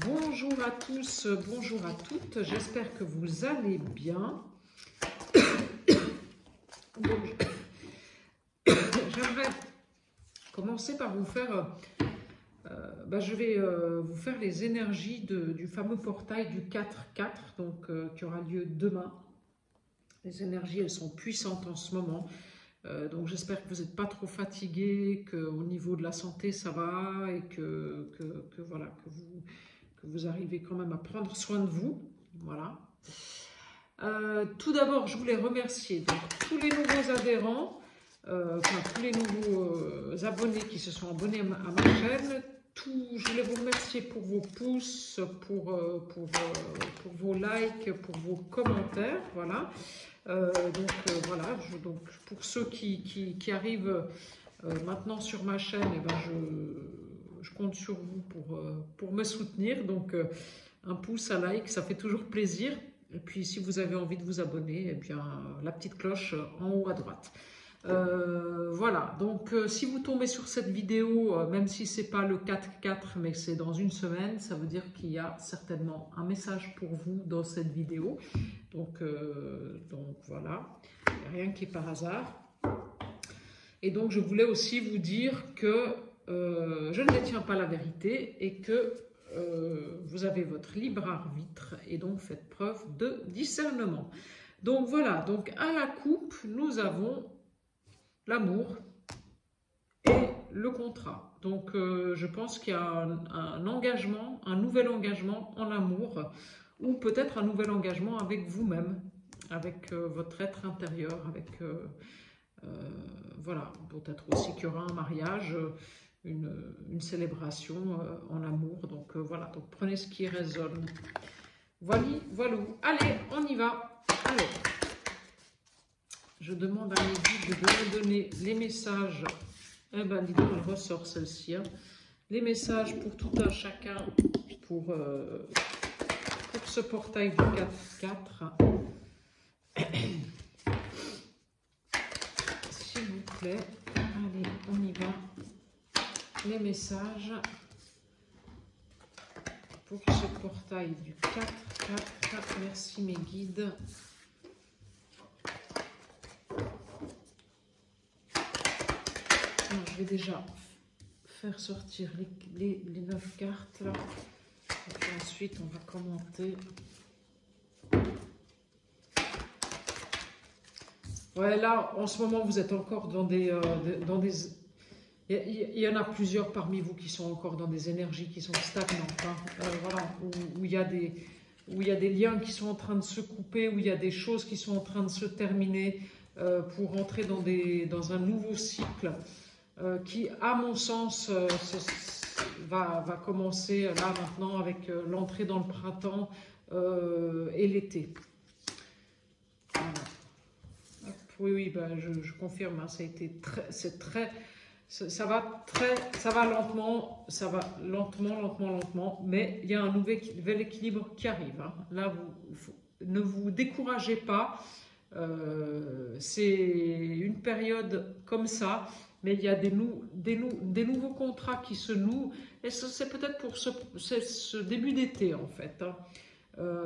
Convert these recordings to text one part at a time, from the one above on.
Bonjour à tous, bonjour à toutes, j'espère que vous allez bien. J'aimerais commencer par vous faire, je vais vous faire les énergies du fameux portail du 4-4, donc qui aura lieu demain. Les énergies, elles sont puissantes en ce moment. Donc j'espère que vous n'êtes pas trop fatigués, qu'au niveau de la santé ça va et que vous arrivez quand même à prendre soin de vous. Voilà. Tout d'abord, je voulais remercier donc, tous les nouveaux adhérents, tous les nouveaux abonnés qui se sont abonnés à ma chaîne. Je voulais vous remercier pour vos pouces, pour vos likes, pour vos commentaires. Voilà. Donc, pour ceux qui arrivent maintenant sur ma chaîne, je compte sur vous pour me soutenir. Donc, un pouce, un like, ça fait toujours plaisir. Et puis, si vous avez envie de vous abonner, eh bien, la petite cloche en haut à droite. Voilà, donc si vous tombez sur cette vidéo, même si ce n'est pas le 4-4, mais c'est dans une semaine, ça veut dire qu'il y a certainement un message pour vous dans cette vidéo. Donc voilà, il n'y a rien qui est par hasard. Et donc je voulais aussi vous dire que je ne détiens pas la vérité et que vous avez votre libre arbitre et donc faites preuve de discernement. Donc voilà, donc à la coupe, nous avons l'amour et le contrat. Donc je pense qu'il y a un engagement, un nouvel engagement en amour ou peut-être un nouvel engagement avec vous-même, avec votre être intérieur, avec voilà, peut-être aussi qu'il y aura un mariage, une célébration en amour. Donc voilà, donc prenez ce qui résonne. Voilà. Allez, on y va. Alors, je demande à mes guides de me donner les messages. Eh ben, dis donc, elle ressort celle-ci. Hein. Les messages pour tout un chacun, pour ce portail du 4-4. S'il vous plaît. Allez, on y va. Les messages pour ce portail du 4-4. Merci mes guides. Alors, je vais déjà faire sortir les 9 cartes là. Et puis ensuite on va commenter. Ouais, là en ce moment vous êtes encore dans des il y en a plusieurs parmi vous qui sont encore dans des énergies qui sont stagnantes, hein. Voilà, où il y a des liens qui sont en train de se couper, où il y a des choses qui sont en train de se terminer pour entrer dans un nouveau cycle qui, à mon sens, va commencer là maintenant avec l'entrée dans le printemps et l'été. Voilà. Oui, ben, je confirme, hein, ça a été ça va lentement, mais il y a un nouvel équilibre qui arrive. Hein. Là, ne vous découragez pas. C'est une période comme ça, mais il y a des nouveaux contrats qui se nouent, et c'est peut-être pour ce début d'été en fait, hein,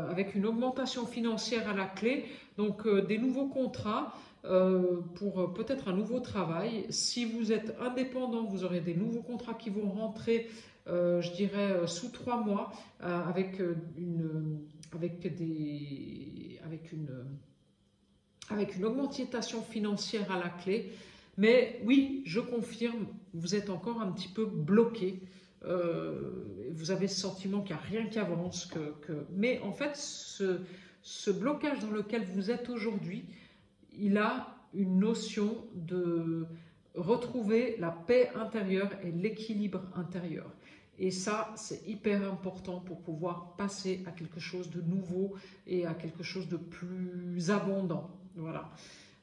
avec une augmentation financière à la clé, donc des nouveaux contrats pour peut-être un nouveau travail. Si vous êtes indépendant, vous aurez des nouveaux contrats qui vont rentrer, je dirais, sous 3 mois, avec une augmentation financière à la clé. Mais oui, je confirme, vous êtes encore un petit peu bloqué. Vous avez ce sentiment qu'il n'y a rien qui avance. Mais en fait, ce blocage dans lequel vous êtes aujourd'hui, il a une notion de retrouver la paix intérieure et l'équilibre intérieur. Et ça, c'est hyper important pour pouvoir passer à quelque chose de nouveau et à quelque chose de plus abondant. Voilà.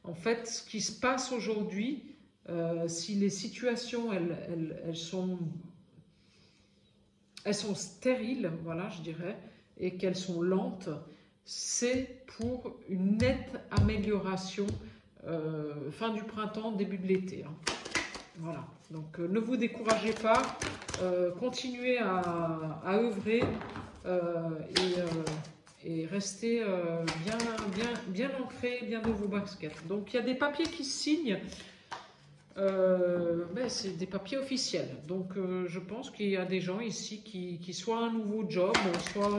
En fait, ce qui se passe aujourd'hui, si les situations, elles sont stériles, voilà, je dirais, et qu'elles sont lentes, c'est pour une nette amélioration fin du printemps, début de l'été. Hein. Voilà, donc ne vous découragez pas, continuez à œuvrer et rester bien ancré, bien dans vos baskets. Donc il y a des papiers qui se signent, c'est des papiers officiels. Donc je pense qu'il y a des gens ici qui soit un nouveau job, soit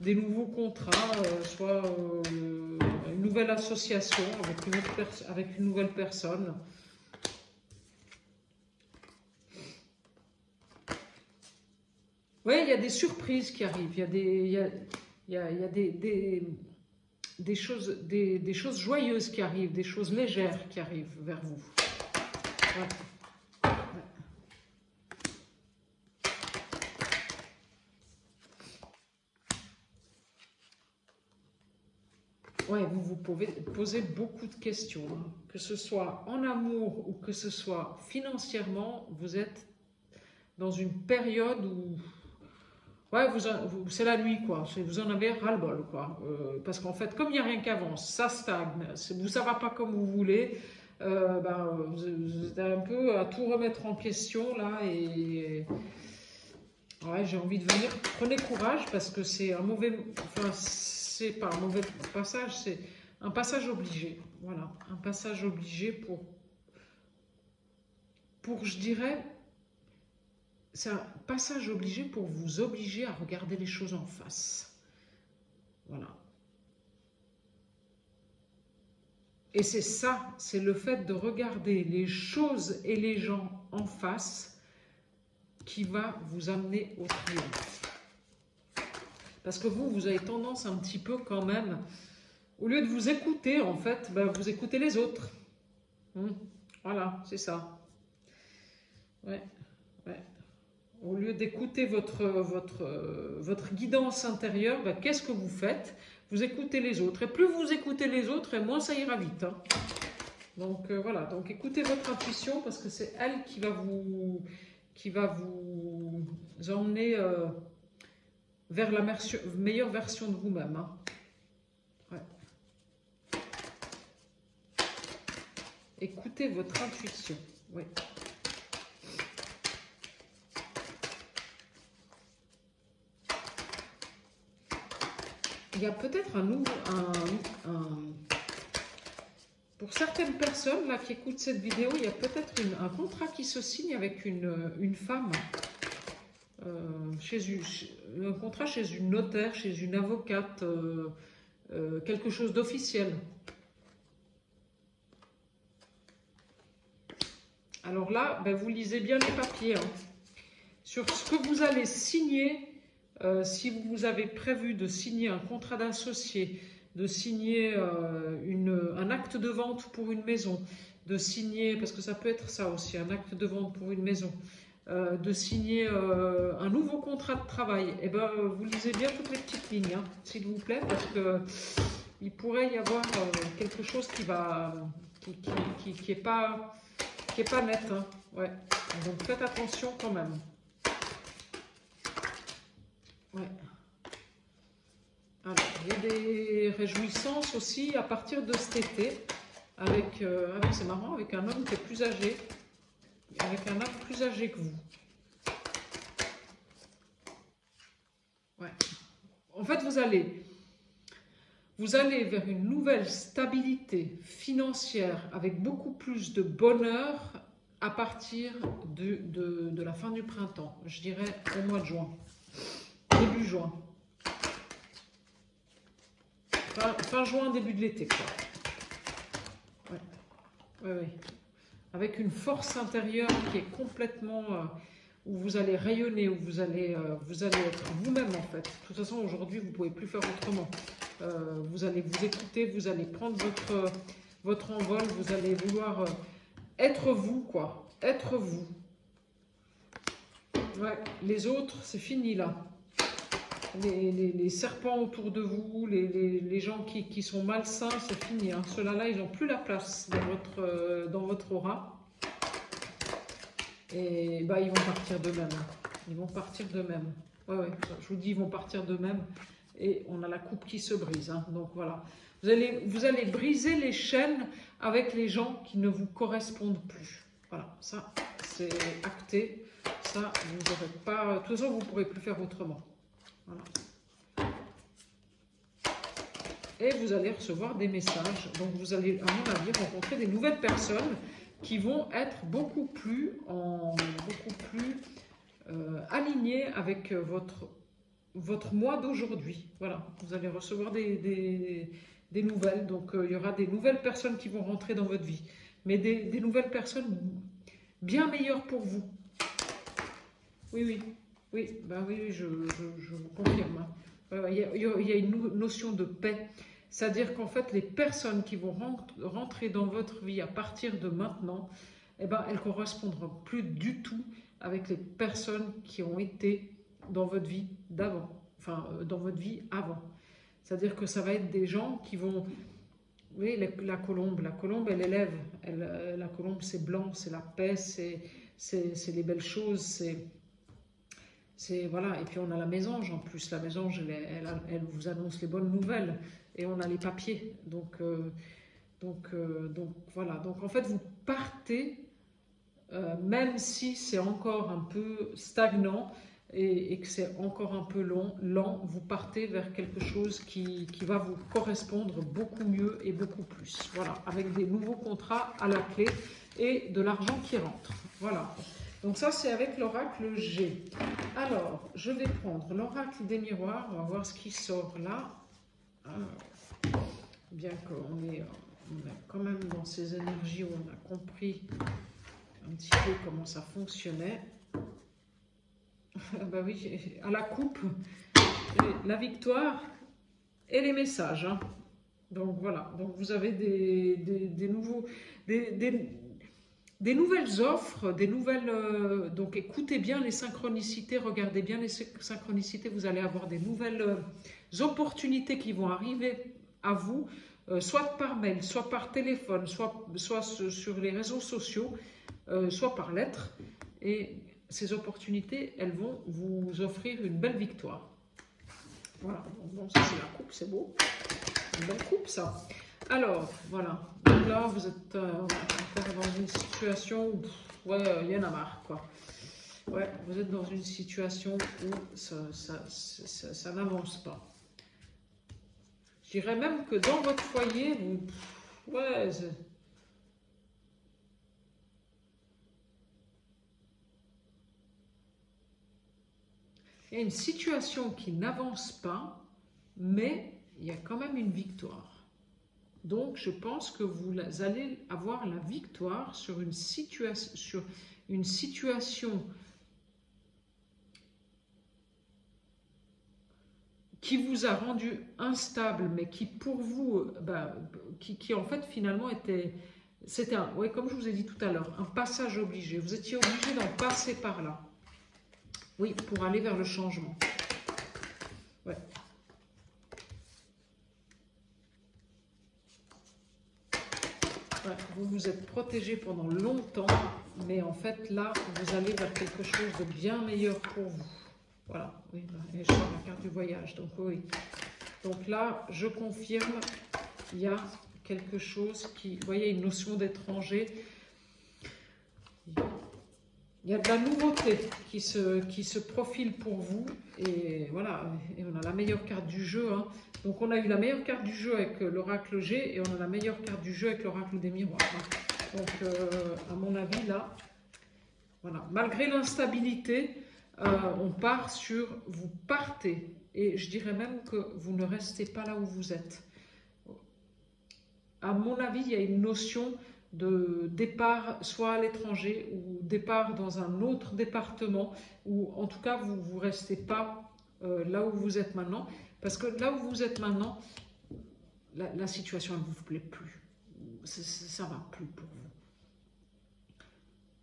des nouveaux contrats, soit une nouvelle association avec une nouvelle personne. Oui, il y a des surprises qui arrivent, il y a des choses joyeuses qui arrivent, des choses légères qui arrivent vers vous. Ouais. Ouais, vous vous pouvez poser beaucoup de questions, hein. Que ce soit en amour ou que ce soit financièrement, vous êtes dans une période où ouais, c'est la nuit, quoi. Vous en avez ras-le-bol, quoi. Parce qu'en fait, comme il n'y a rien qui avance, ça stagne, vous ne va pas comme vous voulez, vous êtes un peu à tout remettre en question, là, et ouais, j'ai envie de venir. Prenez courage, parce que c'est un mauvais... Enfin, c'est pas un mauvais passage, c'est un passage obligé. Voilà, un passage obligé je dirais... C'est un passage obligé pour vous obliger à regarder les choses en face. Voilà. Et c'est ça, c'est le fait de regarder les choses et les gens en face qui va vous amener au triomphe. Parce que vous avez tendance un petit peu quand même, au lieu de vous écouter, en fait, vous écoutez les autres. Voilà, c'est ça. Ouais, ouais. Au lieu d'écouter votre guidance intérieure, qu'est-ce que vous faites? Vous écoutez les autres. Et plus vous écoutez les autres, et moins ça ira vite. Hein. Donc voilà, donc écoutez votre intuition parce que c'est elle qui va vous emmener vers la meilleure version de vous-même. Hein. Ouais. Écoutez votre intuition. Oui. Il y a peut-être pour certaines personnes là, qui écoutent cette vidéo, il y a peut-être un contrat qui se signe avec une femme, un contrat chez une notaire, chez une avocate, quelque chose d'officiel. Alors là, vous lisez bien les papiers. Hein. Sur ce que vous allez signer, si vous avez prévu de signer un contrat d'associé, de signer un acte de vente pour une maison, de signer, parce que ça peut être ça aussi, un acte de vente pour une maison, de signer un nouveau contrat de travail, et vous lisez bien toutes les petites lignes, hein, s'il vous plaît, parce que il pourrait y avoir quelque chose qui est pas net. Hein, ouais. Donc faites attention quand même. Ouais. Alors, il y a des réjouissances aussi à partir de cet été, c'est marrant, avec un homme qui est plus âgé, que vous. Ouais. En fait, vous allez vers une nouvelle stabilité financière avec beaucoup plus de bonheur à partir de la fin du printemps, je dirais au mois de juin, début juin. Fin juin, début de l'été, quoi. Ouais. Avec une force intérieure qui est complètement... où vous allez rayonner, où vous allez être vous-même, en fait. De toute façon, aujourd'hui, vous ne pouvez plus faire autrement. Vous allez vous écouter, vous allez prendre votre envol, vous allez vouloir être vous, quoi. Être vous. Ouais, les autres, c'est fini, là. Les serpents autour de vous, les gens qui sont malsains, c'est fini. Hein. Ceux-là, ils n'ont plus la place dans votre aura. Et ils vont partir d'eux-mêmes. Ils vont partir d'eux-mêmes. Ouais, je vous dis, ils vont partir d'eux-mêmes. Et on a la coupe qui se brise. Hein. Donc voilà. Vous allez briser les chaînes avec les gens qui ne vous correspondent plus. Voilà, ça, c'est acté. Ça, vous n'aurez pas... De toute façon, vous ne pourrez plus faire autrement. Voilà. Et vous allez recevoir des messages. Donc, vous allez, à mon avis, rencontrer des nouvelles personnes qui vont être beaucoup plus alignées avec votre mois d'aujourd'hui. Voilà, vous allez recevoir des nouvelles. Donc, il y aura des nouvelles personnes qui vont rentrer dans votre vie. Mais des nouvelles personnes bien meilleures pour vous. Oui, bah oui, je vous confirme. Il y a une notion de paix. C'est-à-dire qu'en fait, les personnes qui vont rentrer dans votre vie à partir de maintenant, eh ben, elles ne correspondront plus du tout avec les personnes qui ont été dans votre vie d'avant. Enfin, dans votre vie avant. C'est-à-dire que ça va être des gens qui vont... Oui, la colombe, elle élève. La colombe, c'est blanc, c'est la paix, c'est les belles choses, voilà. Et puis on a la mésange en plus. La mésange, elle vous annonce les bonnes nouvelles. Et on a les papiers. Donc voilà. Donc en fait, vous partez, même si c'est encore un peu stagnant et que c'est encore un peu lent, vous partez vers quelque chose qui va vous correspondre beaucoup mieux et beaucoup plus. Voilà, avec des nouveaux contrats à la clé et de l'argent qui rentre. Voilà. Donc ça, c'est avec l'oracle G. Alors, je vais prendre l'oracle des miroirs. On va voir ce qui sort là. Bien qu'on est quand même dans ces énergies où on a compris un petit peu comment ça fonctionnait. Bah oui, à la coupe, la victoire et les messages. Hein. Donc voilà, donc vous avez des nouvelles offres, donc écoutez bien les synchronicités, regardez bien les synchronicités, vous allez avoir des nouvelles opportunités qui vont arriver à vous, soit par mail, soit par téléphone, soit sur les réseaux sociaux, soit par lettre. Et ces opportunités, elles vont vous offrir une belle victoire. Voilà, bon, ça c'est la coupe, c'est beau. Une belle coupe, ça. Alors, voilà. Donc là, vous êtes encore dans une situation où, ouais, il y en a marre, quoi. Ouais, vous êtes dans une situation où ça n'avance pas. Je dirais même que dans votre foyer, ouais, il y a une situation qui n'avance pas, mais il y a quand même une victoire. Donc, je pense que vous allez avoir la victoire sur une situation qui vous a rendu instable, mais qui pour vous, qui en fait finalement c'était ouais, comme je vous ai dit tout à l'heure, un passage obligé. Vous étiez obligé d'en passer par là. Oui, pour aller vers le changement. Ouais. Ouais, vous vous êtes protégé pendant longtemps, mais en fait là, vous allez vers quelque chose de bien meilleur pour vous. Voilà, oui, et je vois la carte du voyage, donc oui. Donc là, je confirme, il y a quelque chose qui... Vous voyez, une notion d'étranger. Il y a de la nouveauté qui se profile pour vous. Et voilà, et on a la meilleure carte du jeu. Hein. Donc on a eu la meilleure carte du jeu avec l'oracle G et on a la meilleure carte du jeu avec l'oracle des miroirs. Hein. Donc à mon avis, là, voilà. Malgré l'instabilité, on part sur... Vous partez. Et je dirais même que vous ne restez pas là où vous êtes. À mon avis, il y a une notion de départ soit à l'étranger ou départ dans un autre département, ou en tout cas vous ne restez pas là où vous êtes maintenant, parce que là où vous êtes maintenant, la situation ne vous plaît plus, ça ne va plus pour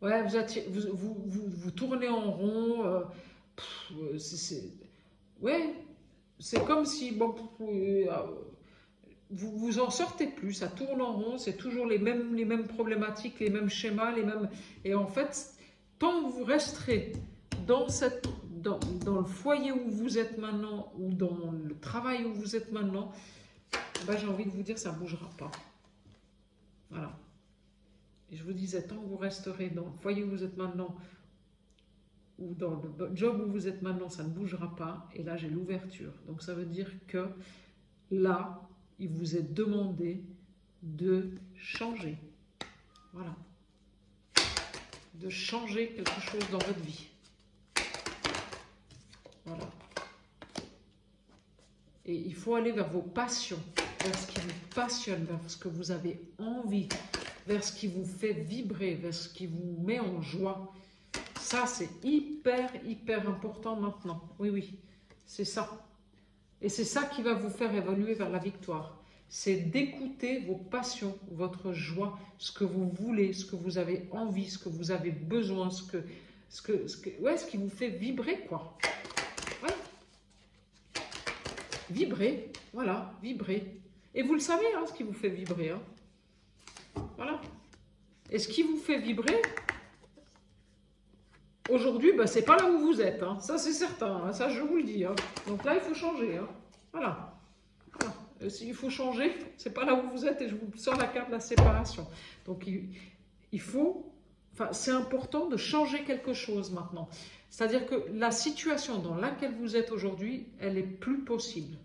vous. Ouais, vous tournez en rond, ouais, c'est comme si, bon, vous vous en sortez plus, ça tourne en rond, c'est toujours les mêmes problématiques, les mêmes schémas, et en fait, tant que vous resterez dans le foyer où vous êtes maintenant, ou dans le travail où vous êtes maintenant, ben, j'ai envie de vous dire, ça ne bougera pas. Voilà. Et je vous disais, tant que vous resterez dans le foyer où vous êtes maintenant, ou dans le job où vous êtes maintenant, ça ne bougera pas. Et là, j'ai l'ouverture. Donc, ça veut dire que là, il vous est demandé de changer. Voilà. De changer quelque chose dans votre vie. Voilà. Et il faut aller vers vos passions, vers ce qui vous passionne, vers ce que vous avez envie, vers ce qui vous fait vibrer, vers ce qui vous met en joie. Ça, c'est hyper, hyper important maintenant. Oui, oui, c'est ça. Et c'est ça qui va vous faire évoluer vers la victoire. C'est d'écouter vos passions, votre joie, ce que vous voulez, ce que vous avez envie, ce que vous avez besoin, ce qui vous fait vibrer, quoi. Ouais. Vibrer, voilà, vibrer. Et vous le savez, hein, ce qui vous fait vibrer. Hein. Voilà. Et ce qui vous fait vibrer, aujourd'hui, ben, c'est pas là où vous êtes. Hein. Ça, c'est certain. Hein. Ça, je vous le dis. Hein. Donc là, il faut changer. Hein. Voilà. Voilà. S'il faut changer, c'est pas là où vous êtes et je vous sors la carte de la séparation. Donc, il faut... Enfin, c'est important de changer quelque chose maintenant. C'est-à-dire que la situation dans laquelle vous êtes aujourd'hui, elle est plus possible.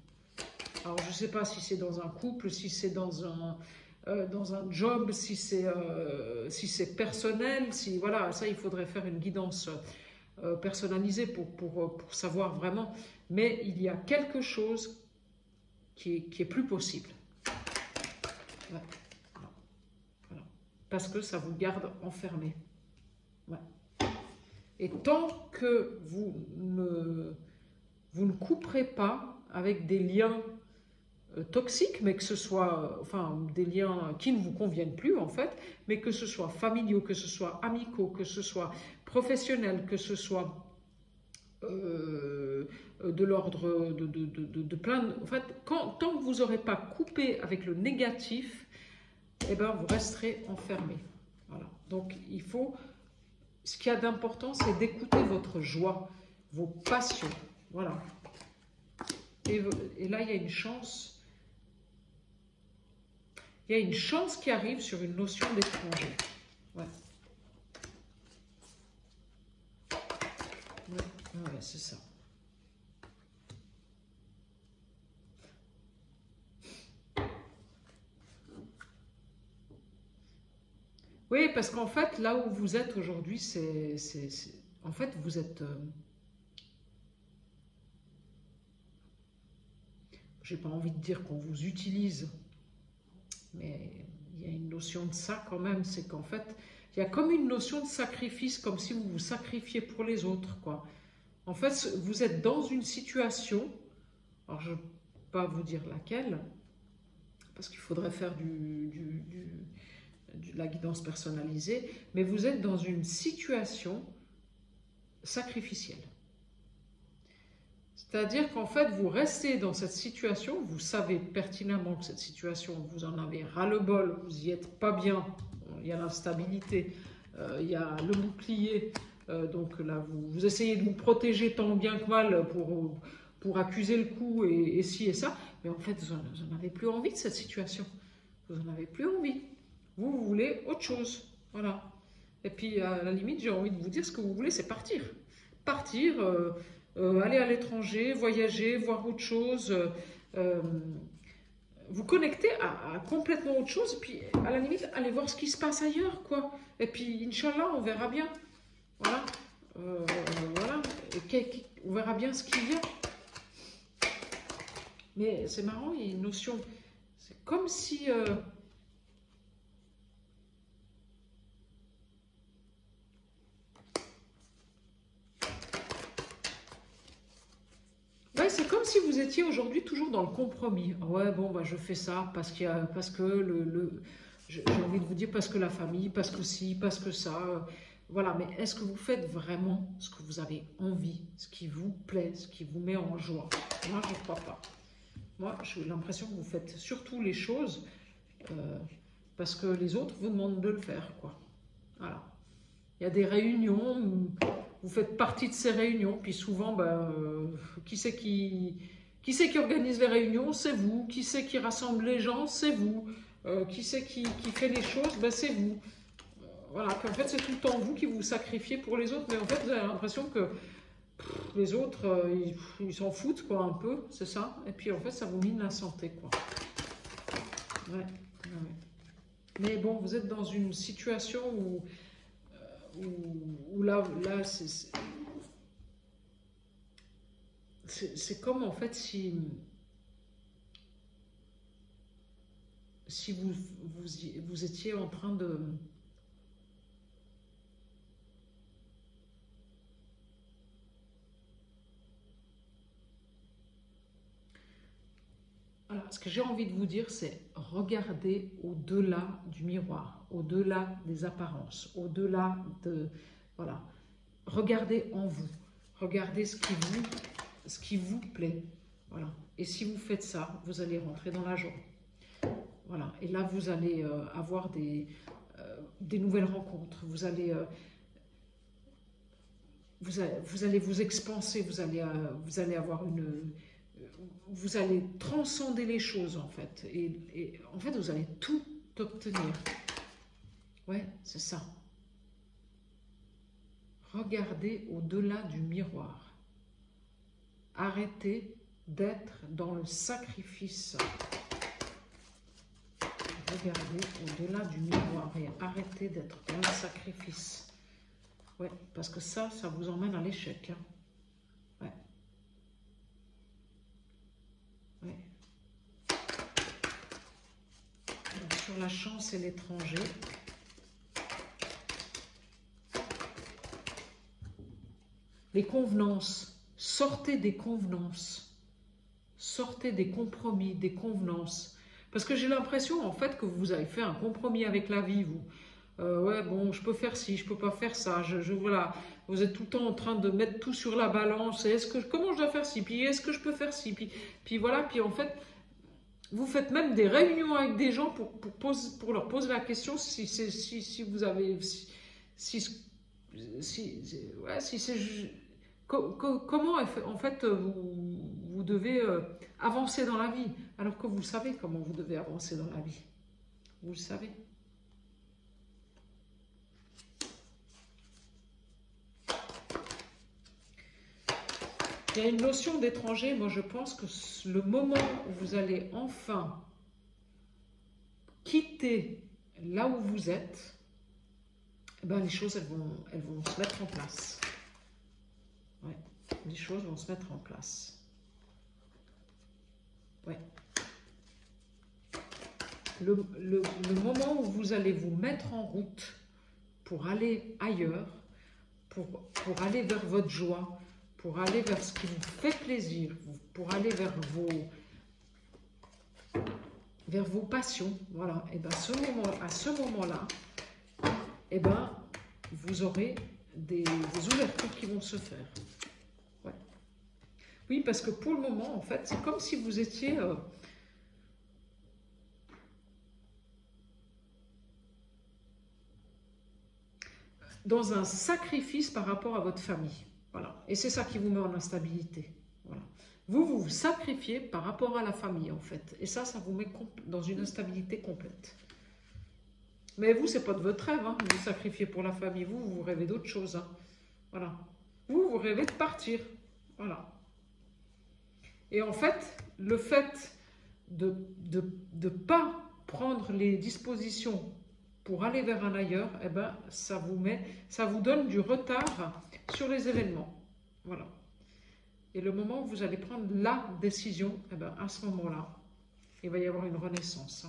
Alors, je ne sais pas si c'est dans un couple, si c'est dans un job, si c'est personnel, si voilà, ça, il faudrait faire une guidance personnalisée pour savoir vraiment. Mais il y a quelque chose qui est plus possible. Ouais. Voilà. Parce que ça vous garde enfermé. Ouais. Et tant que vous ne couperez pas avec des liens toxiques, mais que ce soit, enfin, des liens qui ne vous conviennent plus en fait, mais que ce soit familiaux, que ce soit amicaux, que ce soit professionnels, que ce soit de l'ordre de plein de... En fait, tant que vous n'aurez pas coupé avec le négatif, eh ben, vous resterez enfermé. Voilà. Donc, il faut... Ce qu'il y a d'important, c'est d'écouter votre joie, vos passions. Voilà. Et là, il y a une chance. Il y a une chance qui arrive sur une notion d'étranger. Ouais. Ouais, c'est ça. Oui, parce qu'en fait, là où vous êtes aujourd'hui, en fait, vous êtes... j'ai pas envie de dire qu'on vous utilise, mais il y a une notion de ça quand même, c'est qu'en fait, il y a comme une notion de sacrifice, comme si vous vous sacrifiez pour les autres, quoi. En fait, vous êtes dans une situation, alors je ne vais pas vous dire laquelle, parce qu'il faudrait faire de la guidance personnalisée, mais vous êtes dans une situation sacrificielle. C'est-à-dire qu'en fait, vous restez dans cette situation, vous savez pertinemment que cette situation, vous en avez ras-le-bol, vous n'y êtes pas bien, il y a l'instabilité, il y a le bouclier, donc là, vous essayez de vous protéger tant bien que mal pour accuser le coup et ci et ça, mais en fait, vous n'en avez plus envie de cette situation, vous n'en avez plus envie. Vous voulez autre chose, voilà. Et puis, à la limite, j'ai envie de vous dire, ce que vous voulez, c'est partir. Partir, aller à l'étranger, voyager, voir autre chose, vous connecter à complètement autre chose, et puis, à la limite, aller voir ce qui se passe ailleurs, quoi. Et puis, Inch'Allah, on verra bien. Voilà. Voilà. Et on verra bien ce qui vient. Mais c'est marrant, il y a une notion... C'est comme si... Ouais, c'est comme si vous étiez aujourd'hui toujours dans le compromis. Ouais, bon, bah, je fais ça parce que j'ai envie de vous dire parce que la famille, parce que si, parce que ça. Voilà, mais est-ce que vous faites vraiment ce que vous avez envie, ce qui vous plaît, ce qui vous met en joie? Moi, je ne crois pas. Moi, j'ai l'impression que vous faites surtout les choses parce que les autres vous demandent de le faire, quoi. Voilà. Il y a des réunions, vous faites partie de ces réunions, puis souvent, ben, qui c'est qui organise les réunions? C'est vous. Qui c'est qui rassemble les gens? C'est vous. Qui c'est qui fait les choses? Ben, c'est vous. voilà, puis en fait, c'est tout le temps vous qui vous sacrifiez pour les autres, mais en fait, vous avez l'impression que les autres, ils s'en foutent, quoi, un peu, c'est ça. Et puis, en fait, ça vous mine la santé, quoi. Ouais, ouais. Mais bon, vous êtes dans une situation où là c'est comme, en fait, si vous étiez en train de... Voilà, ce que j'ai envie de vous dire, c'est regardez au-delà du miroir, au-delà des apparences, au-delà de... Voilà. Regardez en vous. Regardez ce qui vous plaît. Voilà. Et si vous faites ça, vous allez rentrer dans la joie. Voilà. Et là, vous allez avoir des nouvelles rencontres. Vous allez vous expanser. Vous allez avoir une... Vous allez transcender les choses, en fait. Et en fait, vous allez tout obtenir. Ouais, c'est ça. Regardez au-delà du miroir. Arrêtez d'être dans le sacrifice. Regardez au-delà du miroir et arrêtez d'être dans le sacrifice. Ouais, parce que ça vous emmène à l'échec. Hein. Ouais. Ouais. Donc, sur la chance et l'étranger. Les convenances. Sortez des convenances. Sortez des compromis, des convenances. Parce que j'ai l'impression, en fait, que vous avez fait un compromis avec la vie, vous. Ouais, bon, je peux faire ci, je peux pas faire ça. Voilà, vous êtes tout le temps en train de mettre tout sur la balance. Comment je dois faire ci? Puis est-ce que je peux faire ci? Puis voilà, puis en fait, vous faites même des réunions avec des gens pour leur poser la question si vous avez... Comment en fait vous devez avancer dans la vie, alors que vous savez comment vous devez avancer dans la vie. Vous le savez. Il y a une notion d'étranger. Moi, je pense que le moment où vous allez enfin quitter là où vous êtes, eh ben, les choses, elles vont se mettre en place. Ouais, les choses vont se mettre en place. Ouais. Le moment où vous allez vous mettre en route pour aller ailleurs, pour aller vers votre joie, pour aller vers ce qui vous fait plaisir, pour aller vers vos passions, voilà, et ben à ce moment-là, et ben vous aurez des ouvertures qui vont se faire. Ouais. Oui, parce que pour le moment, en fait, c'est comme si vous étiez dans un sacrifice par rapport à votre famille. Voilà. Et c'est ça qui vous met en instabilité. Voilà. Vous vous sacrifiez par rapport à la famille, en fait. Et ça vous met dans une instabilité complète. Mais vous, c'est pas de votre rêve, hein. Vous sacrifiez pour la famille. Vous rêvez d'autre chose. Hein. Voilà. Vous rêvez de partir. Voilà. Et en fait, le fait de ne pas prendre les dispositions pour aller vers un ailleurs, eh ben, ça vous donne du retard sur les événements. Voilà. Et le moment où vous allez prendre la décision, eh ben, à ce moment-là, il va y avoir une renaissance.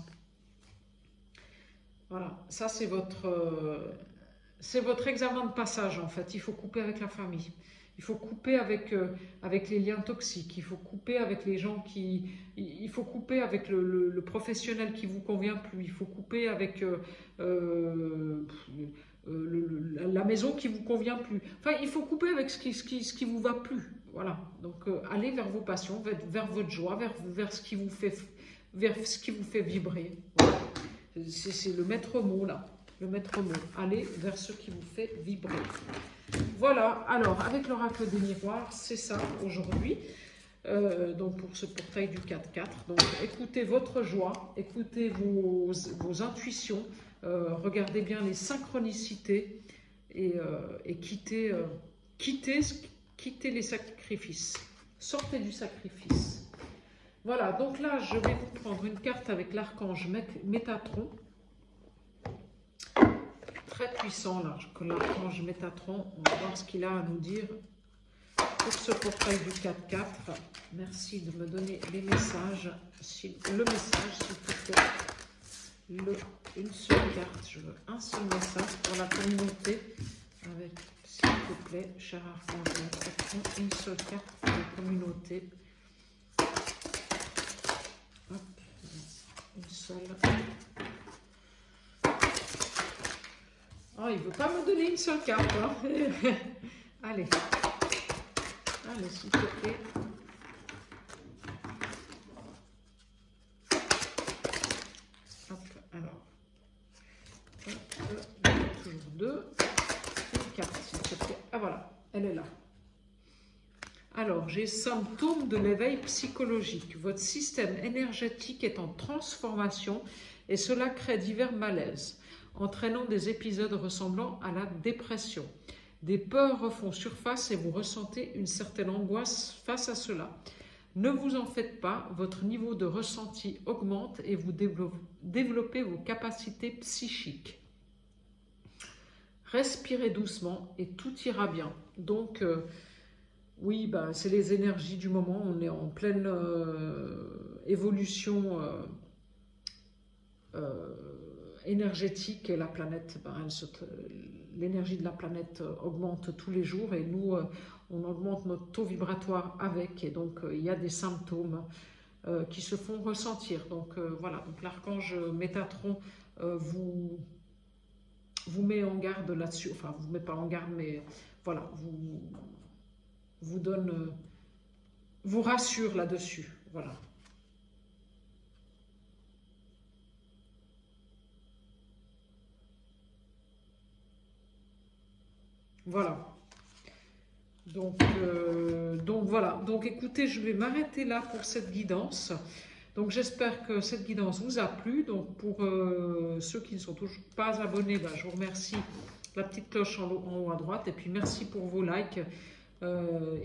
Voilà. Ça, c'est votre examen de passage, en fait. Il faut couper avec la famille. Il faut couper avec les liens toxiques. Il faut couper avec les gens qui... Il faut couper avec le professionnel qui ne vous convient plus. Il faut couper avec la maison qui ne vous convient plus. Enfin, il faut couper avec ce qui vous va plus. Voilà. Donc, allez vers vos passions, vers votre joie, vers ce qui vous fait vibrer. Voilà. C'est le maître mot, là. Le maître mot. Allez vers ce qui vous fait vibrer. Voilà, alors avec l'oracle des miroirs, c'est ça aujourd'hui. Donc pour ce portail du 4-4. Donc écoutez votre joie, écoutez vos intuitions, regardez bien les synchronicités et quittez les sacrifices. Sortez du sacrifice. Voilà, donc là, je vais vous prendre une carte avec l'archange Métatron. Très puissant, l'archange Métatron. On va voir ce qu'il a à nous dire pour ce portail du 4-4. Merci de me donner les messages. Le message, s'il te plaît. Une seule carte. Je veux un seul message pour la communauté. Avec, s'il te plaît, cher archange Métatron, une seule carte pour la communauté. Hop, une seule. Oh, il ne veut pas me donner une seule carte. Hein. Allez. Allez, s'il te plaît. Hop, alors. Toujours deux. Une carte, s'il te plaît. Ah, voilà, elle est là. Alors, j'ai symptômes de l'éveil psychologique. Votre système énergétique est en transformation et cela crée divers malaises, entraînant des épisodes ressemblant à la dépression. Des peurs refont surface et vous ressentez une certaine angoisse face à cela. Ne vous en faites pas, votre niveau de ressenti augmente et vous développez vos capacités psychiques. Respirez doucement et tout ira bien. Donc, oui, c'est les énergies du moment. On est en pleine évolution énergétique et la planète, l'énergie de la planète augmente tous les jours et nous, on augmente notre taux vibratoire avec et donc il y a des symptômes qui se font ressentir. Donc voilà, donc l'archange Métatron vous met en garde là-dessus, enfin vous met pas en garde mais voilà, vous donne, vous rassure là-dessus, voilà. Voilà. Donc voilà. Donc écoutez, je vais m'arrêter là pour cette guidance. Donc j'espère que cette guidance vous a plu. Donc pour ceux qui ne sont toujours pas abonnés, je vous remercie. La petite cloche en haut à droite. Et puis merci pour vos likes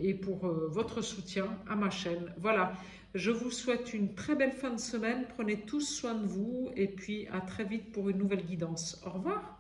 et pour votre soutien à ma chaîne. Voilà. Je vous souhaite une très belle fin de semaine. Prenez tous soin de vous. Et puis à très vite pour une nouvelle guidance. Au revoir.